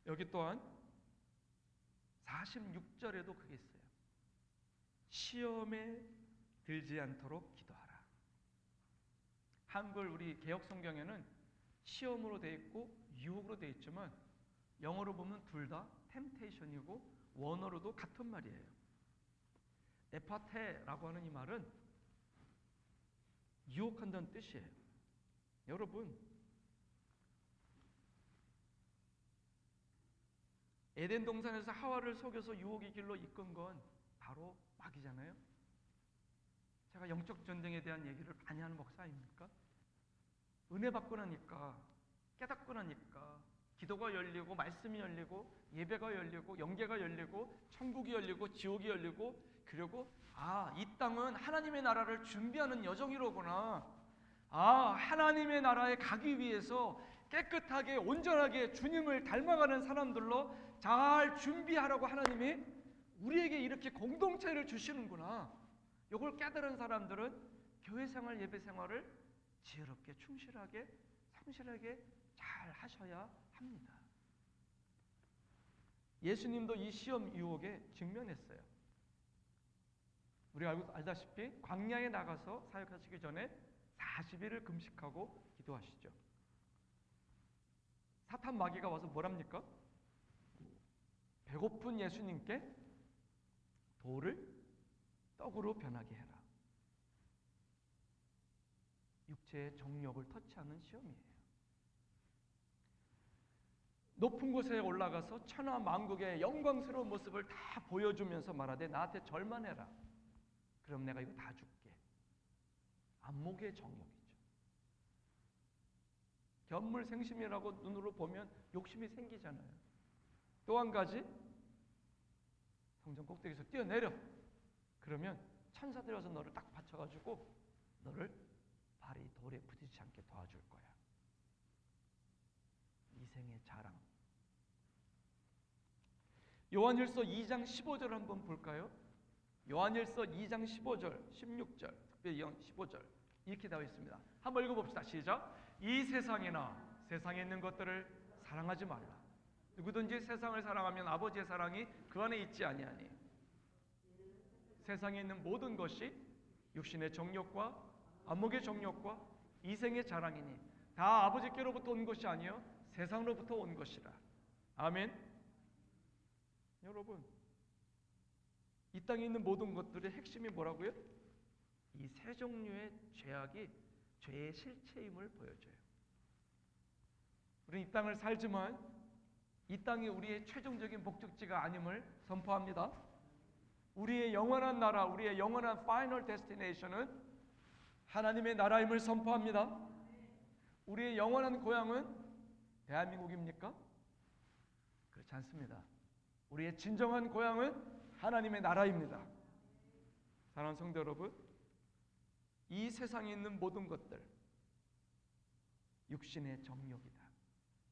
여기 또한 46절에도 그게 있어요. 시험에 들지 않도록 기도하라. 한글 우리 개역 성경에는 시험으로 되어 있고 유혹으로 되어 있지만 영어로 보면 둘 다 템테이션이고 원어로도 같은 말이에요. 에파테라고 하는 이 말은 유혹한다는 뜻이에요. 여러분, 에덴 동산에서 하와를 속여서 유혹의 길로 이끈 건 바로 마귀잖아요. 제가 영적 전쟁에 대한 얘기를 많이 하는 목사 아닙니까? 은혜 받고 나니까, 깨닫고 나니까 기도가 열리고 말씀이 열리고 예배가 열리고 영계가 열리고 천국이 열리고 지옥이 열리고, 그리고 이 땅은 하나님의 나라를 준비하는 여정이로구나. 하나님의 나라에 가기 위해서 깨끗하게 온전하게 주님을 닮아가는 사람들로 잘 준비하라고 하나님이 우리에게 이렇게 공동체를 주시는구나. 이걸 깨달은 사람들은 교회 생활, 예배 생활을 지혜롭게, 충실하게, 성실하게 잘 하셔야 합니다. 예수님도 이 시험 유혹에 직면했어요. 우리가 알다시피 광야에 나가서 사역하시기 전에 40일을 금식하고 기도하시죠. 사탄 마귀가 와서 뭐랍니까? 배고픈 예수님께 돌을 떡으로 변하게 해라. 육체의 정욕을 터치하는 시험이에요. 높은 곳에 올라가서 천하 만국의 영광스러운 모습을 다 보여주면서 말하되 나한테 절만해라. 그럼 내가 이거 다 줄게. 안목의 정욕이죠. 견물생심이라고 눈으로 보면 욕심이 생기잖아요. 또 한 가지, 성전 꼭대기에서 뛰어내려. 그러면 천사들이 와서 너를 딱 받쳐가지고 너를 발이 돌에 부딪히지 않게 도와줄 거야. 이생의 자랑. 요한일서 2장 15절 한번 볼까요? 요한일서 2장 15절, 16절, 특별히 15절 이렇게 나와 있습니다. 한번 읽어봅시다. 시작. 이 세상이나 세상에 있는 것들을 사랑하지 말라. 누구든지 세상을 사랑하면 아버지의 사랑이 그 안에 있지 아니하니. 세상에 있는 모든 것이 육신의 정욕과 안목의 정욕과 이생의 자랑이니 다 아버지께로부터 온 것이 아니요 세상으로부터 온 것이라. 아멘. 여러분, 이 땅에 있는 모든 것들의 핵심이 뭐라고요? 이 세 종류의 죄악이 죄의 실체임을 보여줘요. 우리는 이 땅을 살지만 이 땅이 우리의 최종적인 목적지가 아님을 선포합니다. 우리의 영원한 나라, 우리의 영원한 파이널 데스티네이션은 하나님의 나라임을 선포합니다. 우리의 영원한 고향은 대한민국입니까? 그렇지 않습니다. 우리의 진정한 고향은 하나님의 나라입니다. 사랑하는 성도 여러분, 이 세상에 있는 모든 것들, 육신의 정욕이다,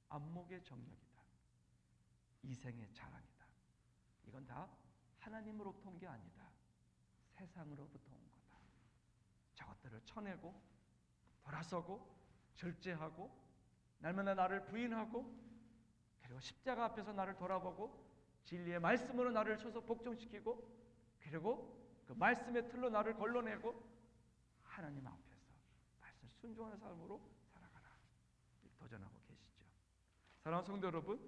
안목의 정욕이다, 이생의 자랑이다. 이건 다 하나님으로부터 온 게 아니다. 세상으로부터 온 거다. 저것들을 쳐내고 돌아서고 절제하고 날마다 나를 부인하고 그리고 십자가 앞에서 나를 돌아보고 진리의 말씀으로 나를 쳐서 복종시키고 그리고 그 말씀의 틀로 나를 걸러내고 하나님 앞에서 말씀 순종하는 삶으로 살아가라 도전하고 계시죠. 사랑하는 성도 여러분,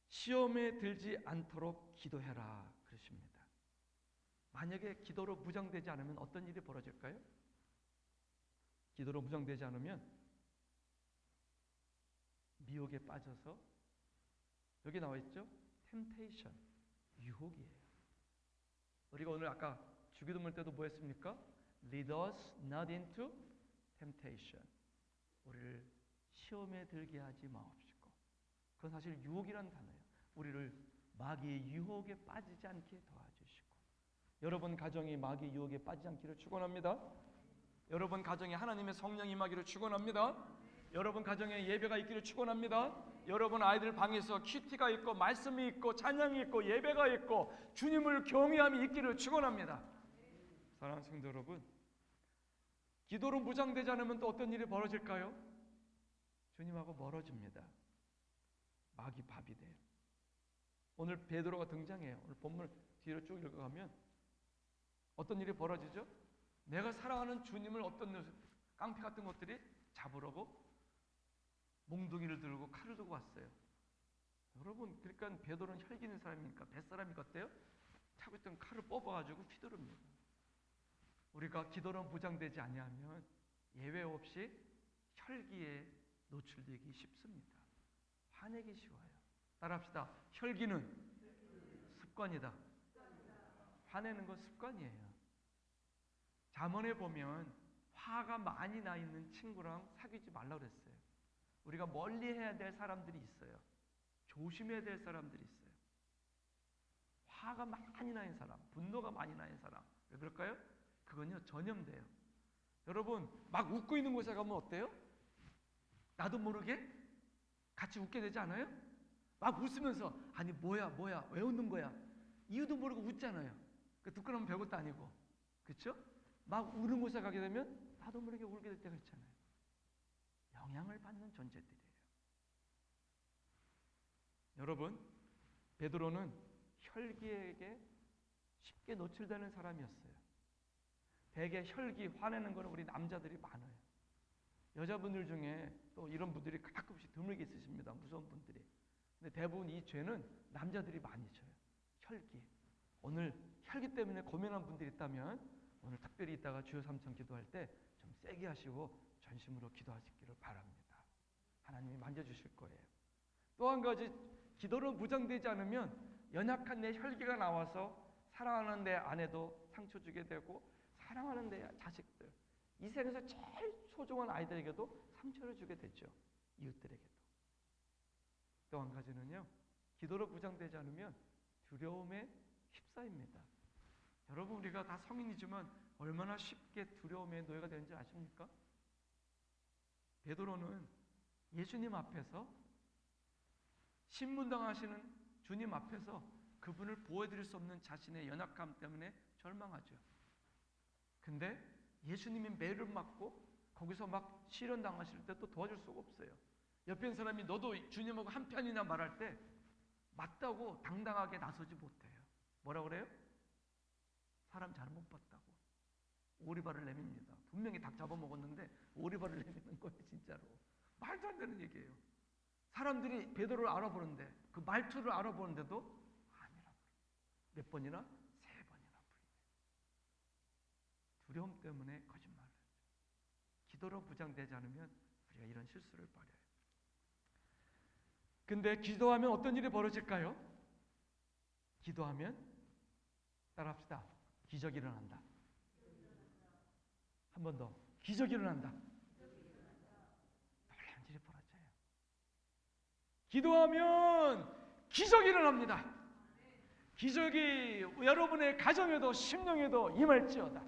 시험에 들지 않도록 기도해라 그러십니다. 만약에 기도로 무장되지 않으면 어떤 일이 벌어질까요? 기도로 무장되지 않으면 미혹에 빠져서 여기 나와 있죠? temptation, 유혹이에요. 우리가 오늘 아까 주기도문 때도 뭐 했습니까? Lead us not into temptation. 우리를 시험에 들게 하지 마옵시고. 그건 사실 유혹이라는 단어예요. 우리를 마귀의 유혹에 빠지지 않게 도와주시고. 여러분 가정이 마귀의 유혹에 빠지지 않기를 축원합니다. 여러분 가정에 하나님의 성령이 임하기를 축원합니다. 여러분 가정에 예배가 있기를 축원합니다. 여러분 아이들 방에서 큐티가 있고 말씀이 있고 찬양이 있고 예배가 있고 주님을 경외함이 있기를 축원합니다. 사랑하는 성도 여러분, 기도로 무장되지 않으면 또 어떤 일이 벌어질까요? 주님하고 멀어집니다. 마귀 밥이 돼요. 오늘 베드로가 등장해요. 오늘 본문 뒤로 쭉 읽어가면 어떤 일이 벌어지죠? 내가 사랑하는 주님을 어떤 깡패 같은 것들이 잡으려고 몽둥이를 들고 칼을 들고 왔어요. 여러분, 그러니까 베드로는 혈기 있는 사람이니까 뱃사람이 같대요. 차고 있던 칼을 뽑아가지고 휘두릅니다. 우리가 기도로 무장되지 아니하면 예외 없이 혈기에 노출되기 쉽습니다. 화내기 쉬워요. 따라합시다. 혈기는 습관이다. 화내는 건 습관이에요. 잠언에 보면 화가 많이 나 있는 친구랑 사귀지 말라 그랬어요. 우리가 멀리 해야 될 사람들이 있어요. 조심해야 될 사람들이 있어요. 화가 많이 나는 사람, 분노가 많이 나는 사람. 왜 그럴까요? 그건요, 전염돼요. 여러분, 막 웃고 있는 곳에 가면 어때요? 나도 모르게 같이 웃게 되지 않아요? 막 웃으면서 아니 뭐야 왜 웃는 거야? 이유도 모르고 웃잖아요. 그 듣고 나면 별것도 아니고, 그렇죠? 막 우는 곳에 가게 되면 나도 모르게 울게 될 때가 있잖아요. 영향을 받는 존재들이에요. 여러분, 베드로는 혈기에게 쉽게 노출되는 사람이었어요. 대개 혈기, 화내는 거는 우리 남자들이 많아요. 여자분들 중에 또 이런 분들이 가끔씩 드물게 있으십니다. 무서운 분들이. 근데 대부분 이 죄는 남자들이 많이 져요. 혈기. 오늘 혈기 때문에 고민한 분들이 있다면 오늘 특별히 이따가 주여 삼천 기도할 때 좀 세게 하시고 전심으로 기도하시기를 바랍니다. 하나님이 만져주실 거예요. 또 한 가지, 기도로 무장되지 않으면 연약한 내 혈기가 나와서 사랑하는 내 아내도 상처 주게 되고 사랑하는 내 자식들, 이 세상에서 제일 소중한 아이들에게도 상처를 주게 되죠. 이웃들에게도. 또 한 가지는요, 기도로 무장되지 않으면 두려움에 휩싸입니다. 여러분, 우리가 다 성인이지만 얼마나 쉽게 두려움에 노예가 되는지 아십니까? 베드로는 예수님 앞에서 신문당하시는 주님 앞에서 그분을 보호해드릴 수 없는 자신의 연약함 때문에 절망하죠. 근데 예수님이 매를 맞고 거기서 막 시련당하실 때 또 도와줄 수가 없어요. 옆에 있는 사람이 너도 주님하고 한 편이나 말할 때 맞다고 당당하게 나서지 못해요. 뭐라 그래요? 사람 잘못 봤다고 오리발을 내밉니다. 분명히 닭 잡아먹었는데 오리발을 내미는 거예요. 진짜로. 말도 안 되는 얘기예요. 사람들이 베드로를 알아보는데 그 말투를 알아보는데도 아니라고. 몇 번이나? 3번이나 부인해요. 두려움 때문에 거짓말을 하죠. 기도로 무장되지 않으면 우리가 이런 실수를 벌여요. 근데 기도하면 어떤 일이 벌어질까요? 기도하면 따라합시다. 기적이 일어난다. 한 번 더. 기적이 일어난다. 놀라운 일이 벌어져요. 기도하면 기적이 일어납니다. 기적이 여러분의 가정에도 심령에도 임할지어다.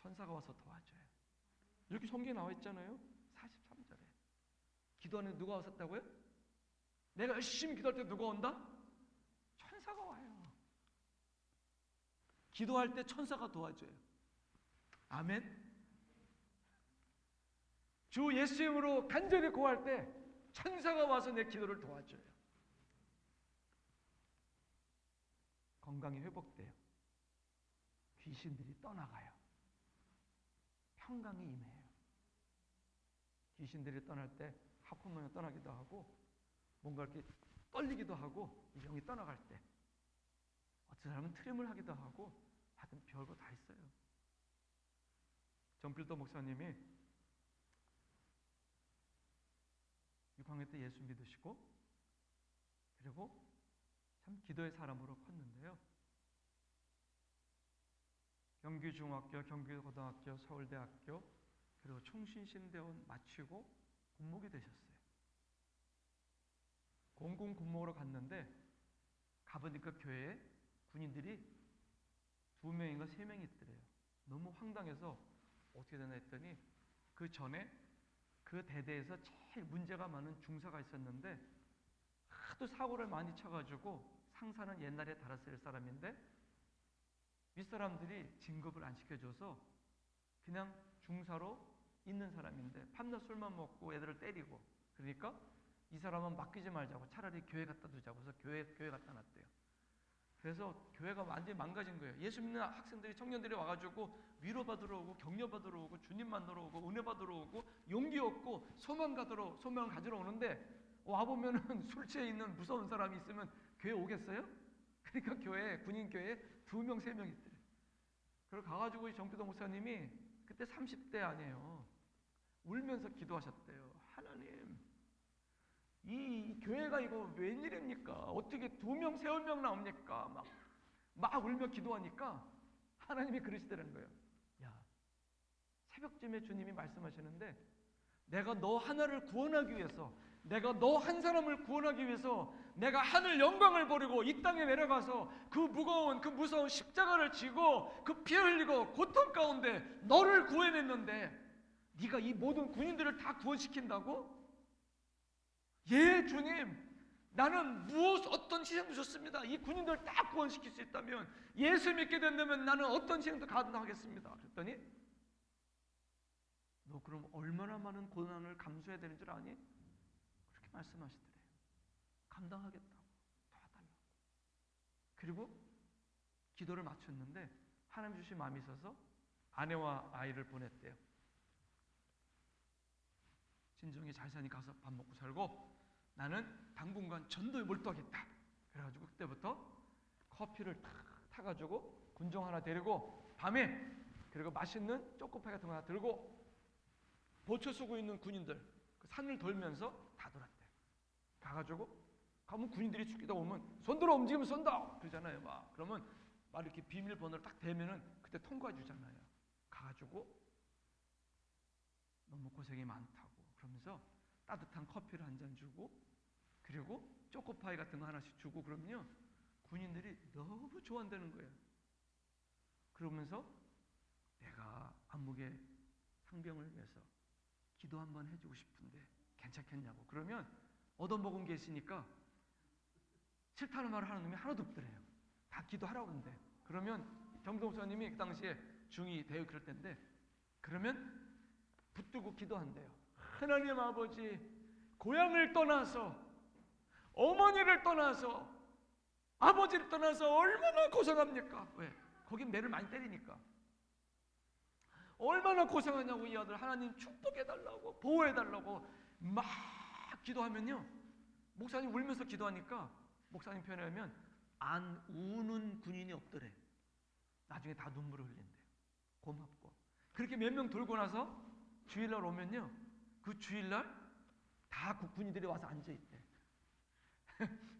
천사가 와서 도와줘요. 이렇게 성경에 나와 있잖아요. 43절에. 기도하는 누가 왔었다고요? 내가 열심히 기도할 때 누가 온다? 천사가 와요. 기도할 때 천사가 도와줘요. 아멘. 주 예수 이름으로 간절히 구할 때 천사가 와서 내 기도를 도와줘요. 건강이 회복돼요. 귀신들이 떠나가요. 평강이 임해요. 귀신들이 떠날 때 하품하며 떠나기도 하고 뭔가 이렇게 떨리기도 하고 이 병이 떠나갈 때 어떤 사람은 트림을 하기도 하고 하여튼 별거 다 있어요. 존 필더 목사님이 6학년 때 예수 믿으시고 그리고 참 기도의 사람으로 컸는데요. 경기중학교, 경기고등학교, 서울대학교 그리고 총신신대원 마치고 군목이 되셨어요. 공군 군목으로 갔는데 가보니까 교회에 군인들이 2명인가 3명이 있더래요. 너무 황당해서 어떻게 되나 했더니 그 전에 그 대대에서 제일 문제가 많은 중사가 있었는데 하도 사고를 많이 쳐가지고 상사는 옛날에 달았을 사람인데 윗사람들이 진급을 안 시켜줘서 그냥 중사로 있는 사람인데 밤낮 술만 먹고 애들을 때리고 그러니까 이 사람은 맡기지 말자고 차라리 교회 갖다 두자고 해서 교회 갖다 놨대요. 그래서 교회가 완전히 망가진 거예요. 예수 믿는 학생들이 청년들이 와가지고 위로받으러 오고 격려받으러 오고 주님 만나러 오고 은혜 받으러 오고 용기 얻고 소망을 가지러 오는데 와보면은 술 취해 있는 무서운 사람이 있으면 교회 오겠어요? 그러니까 군인 교회에 2명 3명 있더래. 그리고 가가지고 정필도 목사님이 그때 30대 아니에요. 울면서 기도하셨대요. 하나님 이 교회가 이거 웬일입니까? 어떻게 2명, 3명 나옵니까? 막 울며 기도하니까 하나님이 그러시더라는 거예요. 야, 새벽쯤에 주님이 말씀하시는데 내가 너 하나를 구원하기 위해서 내가 너 한 사람을 구원하기 위해서 내가 하늘 영광을 버리고 이 땅에 내려가서 그 무서운 십자가를 지고 그 피 흘리고 고통 가운데 너를 구해냈는데 네가 이 모든 군인들을 다 구원시킨다고? 예, 주님, 나는 어떤 희생도 좋습니다. 이 군인들 다 구원시킬 수 있다면 예수 믿게 된다면 나는 어떤 희생도 감당하겠습니다. 그랬더니 너 그럼 얼마나 많은 고난을 감수해야 되는 줄 아니? 그렇게 말씀하시더래요. 감당하겠다고 도와달라고. 그리고 기도를 마쳤는데 하나님 주신 마음이 있어서 아내와 아이를 보냈대요. 진정이 잘 사니 가서 밥 먹고 살고 나는 당분간 전도에 몰두하겠다. 그래가지고 그때부터 커피를 타가지고 군종 하나 데리고 밤에 그리고 맛있는 초코파이 같은 거 하나 들고 보초 쓰고 있는 군인들 그 산을 돌면서 다 돌았대. 가가지고 가면 군인들이 죽이다 오면 손들어 움직이면 쏜다 그러잖아요. 그러면 이렇게 비밀번호를 딱 대면은 그때 통과해 주잖아요. 가가지고 너무 고생이 많다고 그러면서 따뜻한 커피를 한 잔 주고 그리고 초코파이 같은 거 하나씩 주고 그러면요 군인들이 너무 좋아한다는 거예요. 그러면서 내가 안목의 상병을 위해서 기도 한번 해주고 싶은데 괜찮겠냐고. 그러면 얻어먹은 게 있으니까 싫다는 말을 하는 놈이 하나도 없더래요. 다 기도하라고 그러는데. 그러면 정동사님이 그 당시에 중2 대학 그럴 때인데 그러면 붙들고 기도한대요. 하나님 아버지, 고향을 떠나서 어머니를 떠나서 아버지를 떠나서 얼마나 고생합니까? 왜? 거긴 매를 많이 때리니까. 얼마나 고생하냐고 이 아들. 하나님 축복해달라고 보호해달라고 막 기도하면요 목사님 울면서 기도하니까 목사님 표현에 하면 안 우는 군인이 없더래. 나중에 다 눈물을 흘린대요. 고맙고. 그렇게 몇 명 돌고 나서 주일날 오면요 그 주일날 다 군인들이 와서 앉아있대.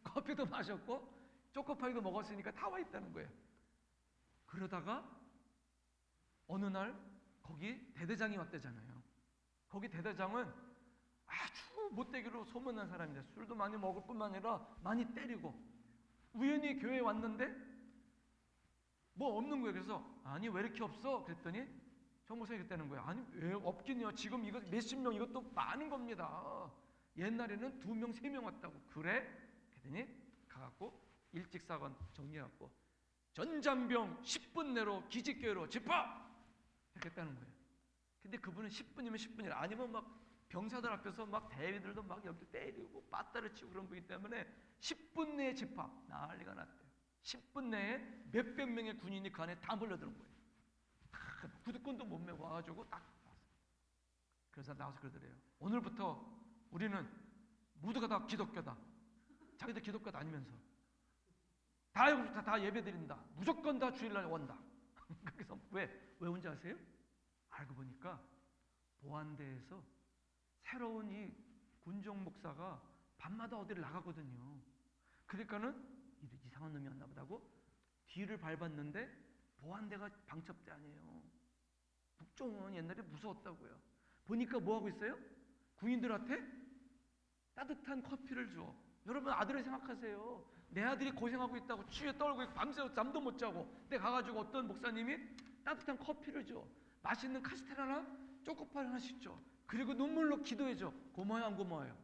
커피도 마셨고 초코파이도 먹었으니까 다 와 있다는 거예요. 그러다가 어느 날 거기 대대장이 왔대잖아요. 거기 대대장은 아주 못되기로 소문난 사람인데 술도 많이 먹을 뿐만 아니라 많이 때리고 우연히 교회에 왔는데 뭐 없는 거예요. 그래서 아니 왜 이렇게 없어? 그랬더니 정목사님이 그랬다는 거예요. 아니 왜 없긴요. 지금 이거 몇십 명 이것도 많은 겁니다. 옛날에는 2명 3명 왔다고. 그래? 그랬더니 가갖고 일찍 사건 정리해갖고 전장병 10분 내로 기직교회로 집합 했다는 거예요. 근데 그분은 10분이면 10분이라, 아니면 막 병사들 앞에서 막 대위들도 막 여기 때리고 빠따를 치고 그런 거기 때문에 10분 내에 집합 난리가 났대요. 10분 내에 몇백 명의 군인이 그 안에 다 몰려드는 거예요. 구두권도 못 메고 와가지고 딱 나왔어요. 그래서 나와서 그러더래요. 오늘부터 우리는 모두가 다 기독교다. 자기들 기독교도 아니면서 다 예배 드린다. 무조건 다 주일날 온다. 그래서 왜 온지 아세요? 알고 보니까 보안대에서 새로운 이 군종 목사가 밤마다 어디를 나가거든요. 그러니까는 이상한 놈이었나 보다고 뒤를 밟았는데 보안대가 방첩대 아니에요. 북종은 옛날에 무서웠다고요. 보니까 뭐하고 있어요? 군인들한테 따뜻한 커피를 줘. 여러분 아들을 생각하세요. 내 아들이 고생하고 있다고 추위에 떨고 있고 밤새워 잠도 못 자고, 근데 가가지고 어떤 목사님이 따뜻한 커피를 줘. 맛있는 카스테라나 초코파이 하나씩 줘. 그리고 눈물로 기도해줘. 고마워요, 안 고마워요?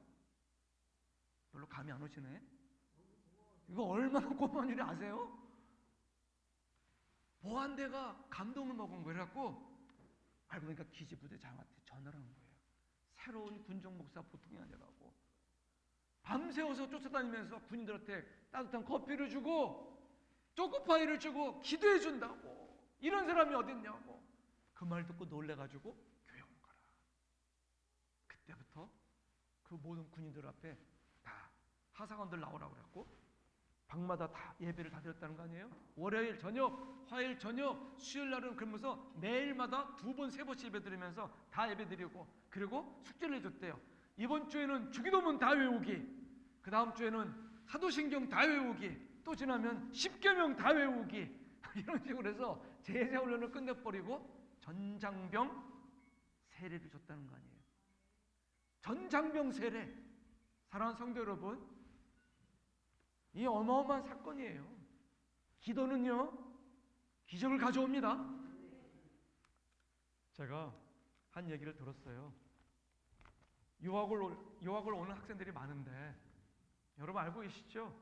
별로 감이 안 오시네. 이거 얼마나 고마운 일이 아세요? 보안대가 감동을 먹은 거예요. 그래갖고 알고 보니까 기지부대 장한테 전화를 한 거예요. 새로운 군종 목사 보통이 아니라고. 밤새워서 쫓아다니면서 군인들한테 따뜻한 커피를 주고 초코파이를 주고 기도해 준다고. 이런 사람이 어딨냐고. 그 말 듣고 놀래가지고 교회 온 거라. 그때부터 그 모든 군인들 앞에 다 하사관들 나오라고 그랬고 방마다 다 예배를 다 드렸다는 거 아니에요? 월요일 저녁, 화요일 저녁, 수요일 날은 그러면서 매일마다 2번, 3번씩 예배 드리면서 다 예배 드리고, 그리고 숙제를 해줬대요. 이번 주에는 주기도문 다 외우기, 그 다음 주에는 사도신경 다 외우기, 또 지나면 10계명 다 외우기, 이런 식으로 해서 제자훈련을 끝내버리고 전장병 세례를 줬다는 거 아니에요? 전장병 세례. 사랑하는 성도 여러분, 이 어마어마한 사건이에요. 기도는요, 기적을 가져옵니다. 제가 한 얘기를 들었어요. 유학을 오는 학생들이 많은데 여러분 알고 계시죠?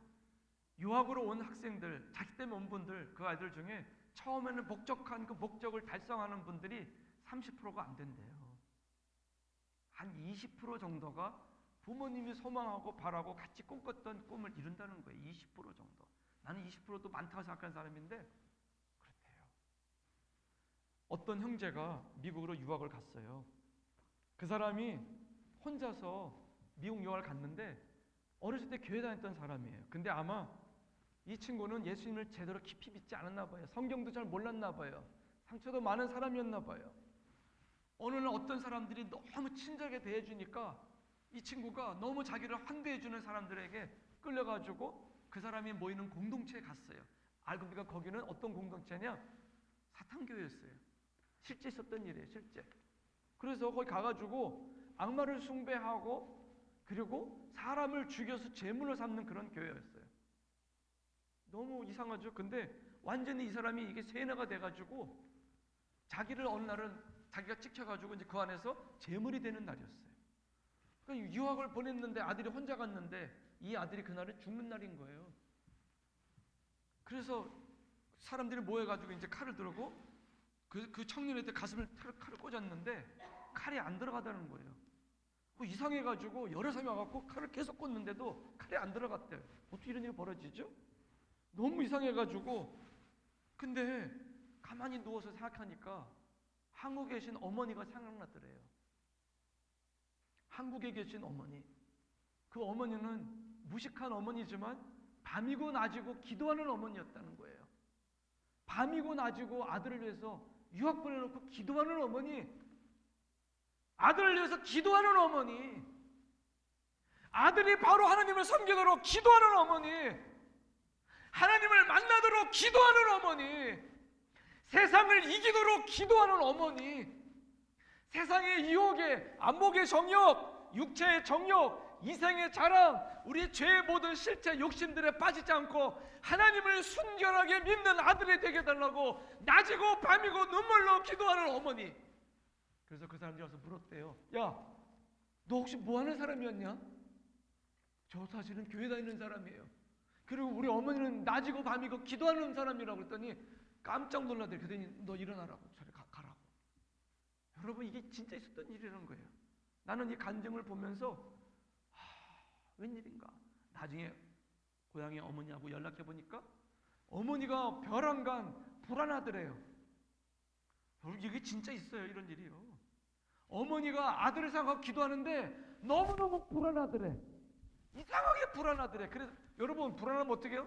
유학으로 온 학생들, 자기 때문에 온 분들, 그 아이들 중에 처음에는 목적한 그 목적을 달성하는 분들이 30%가 안 된대요. 한 20% 정도가 부모님이 소망하고 바라고 같이 꿈꿨던 꿈을 이룬다는 거예요. 20% 정도. 나는 20%도 많다고 생각하는 사람인데 그렇대요. 어떤 형제가 미국으로 유학을 갔어요. 그 사람이 혼자서 미국 유학을 갔는데 어렸을 때 교회 다녔던 사람이에요. 근데 아마 이 친구는 예수님을 제대로 깊이 믿지 않았나 봐요. 성경도 잘 몰랐나 봐요. 상처도 많은 사람이었나 봐요. 어느 날 어떤 사람들이 너무 친절하게 대해주니까 이 친구가 너무 자기를 환대해주는 사람들에게 끌려가지고 그 사람이 모이는 공동체에 갔어요. 알고 보니까 거기는 어떤 공동체냐? 사탄교회였어요. 실제 있었던 일이에요. 실제. 그래서 거기 가가지고 악마를 숭배하고 그리고 사람을 죽여서 제물로 삼는 그런 교회였어요. 너무 이상하죠? 근데 완전히 이 사람이 이게 세뇌가 돼가지고 자기를 어느 날은 자기가 찍혀가지고 이제 그 안에서 제물이 되는 날이었어요. 그러니까 유학을 보냈는데 아들이 혼자 갔는데 이 아들이 그날은 죽는 날인 거예요. 그래서 사람들이 모여가지고 이제 칼을 들고 그 청년한테 가슴을 칼을 꽂았는데 칼이 안 들어가다는 거예요. 이상해가지고 여러 사람이 와갖고 칼을 계속 꽂는데도 칼이 안 들어갔대요. 어떻게 이런 일이 벌어지죠? 너무 이상해가지고. 근데 가만히 누워서 생각하니까 한국에 계신 어머니가 생각났더래요. 한국에 계신 어머니. 그 어머니는 무식한 어머니지만 밤이고 낮이고 기도하는 어머니였다는 거예요. 밤이고 낮이고 아들을 위해서 유학 보내놓고 기도하는 어머니. 아들을 위해서 기도하는 어머니. 아들이 바로 하나님을 섬기도록 기도하는 어머니. 하나님을 만나도록 기도하는 어머니. 세상을 이기도록 기도하는 어머니. 세상의 유혹에 안목의 정욕, 육체의 정욕, 이생의 자랑, 우리 죄의 모든 실체 욕심들에 빠지지 않고 하나님을 순결하게 믿는 아들이 되게 해달라고 낮이고 밤이고 눈물로 기도하는 어머니. 그래서 그 사람들이 와서 물었대요. 야, 너 혹시 뭐 하는 사람이었냐? 저 사실은 교회 다니는 사람이에요. 그리고 우리 어머니는 낮이고 밤이고 기도하는 사람이라고 그랬더니 깜짝 놀라대. 그랬더니 너 일어나라고. 저리 가라고. 여러분 이게 진짜 있었던 일이라는 거예요. 나는 이 간증을 보면서 웬일인가. 나중에 고향에 어머니하고 연락해 보니까 어머니가 벼랑간 불안하더래요. 여러분 이게 진짜 있어요. 이런 일이요. 어머니가 아들을 생각하고 기도하는데 너무너무 불안하더래. 이상하게 불안하더래. 그래서 여러분 불안하면 어떻게 해요?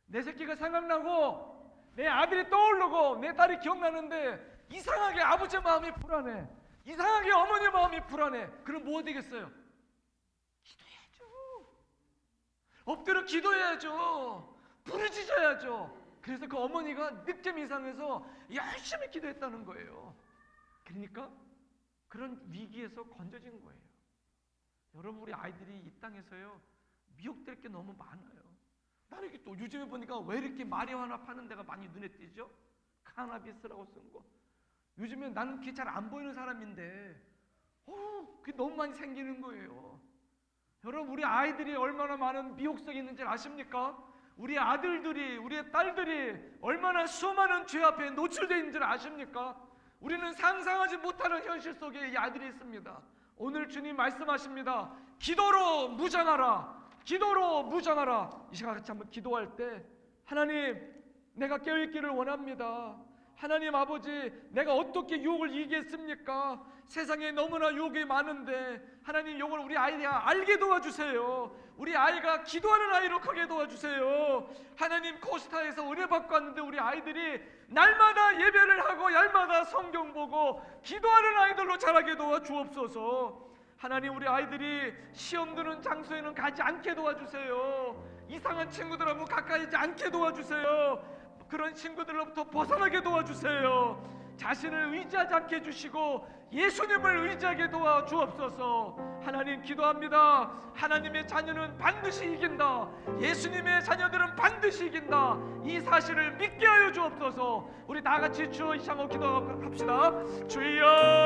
내 새끼가 생각나고 내 아들이 떠오르고 내 딸이 기억나는데 이상하게 아버지 마음이 불안해. 이상하게 어머니 마음이 불안해. 그럼 뭐 되겠어요? 기도해야죠. 엎드려 기도해야죠. 부르짖어야죠. 그래서 그 어머니가 늑점 이상해서 열심히 기도했다는 거예요. 그러니까 그런 위기에서 건져진 거예요. 여러분 우리 아이들이 이 땅에서요 미혹될 게 너무 많아요. 나는 이게 또 요즘에 보니까 왜 이렇게 마리화나 파는 데가 많이 눈에 띄죠? 카나비스라고 쓴 거. 요즘에 나는 그게 잘 안 보이는 사람인데 그게 너무 많이 생기는 거예요. 여러분 우리 아이들이 얼마나 많은 미혹성이 있는지 아십니까? 우리 아들들이 우리 딸들이 얼마나 수많은 죄 앞에 노출되어 있는지 아십니까? 우리는 상상하지 못하는 현실 속에 이 아들이 있습니다. 오늘 주님 말씀하십니다. 기도로 무장하라. 기도로 무장하라. 이 시간 같이 한번 기도할 때 하나님 내가 깨어있기를 원합니다. 하나님 아버지 내가 어떻게 유혹을 이기겠습니까? 세상에 너무나 유혹이 많은데 하나님 이걸 우리 아이가 알게 도와주세요. 우리 아이가 기도하는 아이로 크게 도와주세요. 하나님 코스타에서 은혜 받고 왔는데 우리 아이들이 날마다 예배를 하고 날마다 성경 보고 기도하는 아이들로 자라게 도와주옵소서. 하나님 우리 아이들이 시험 드는 장소에는 가지 않게 도와주세요. 이상한 친구들하고 가까이 있지 않게 도와주세요. 그런 친구들로부터 벗어나게 도와주세요. 자신을 의지하지 않게 해주시고 예수님을 의지하게 도와주옵소서. 하나님 기도합니다. 하나님의 자녀는 반드시 이긴다. 예수님의 자녀들은 반드시 이긴다. 이 사실을 믿게 하여 주옵소서. 우리 다같이 주여 이상하고 기도합시다. 주여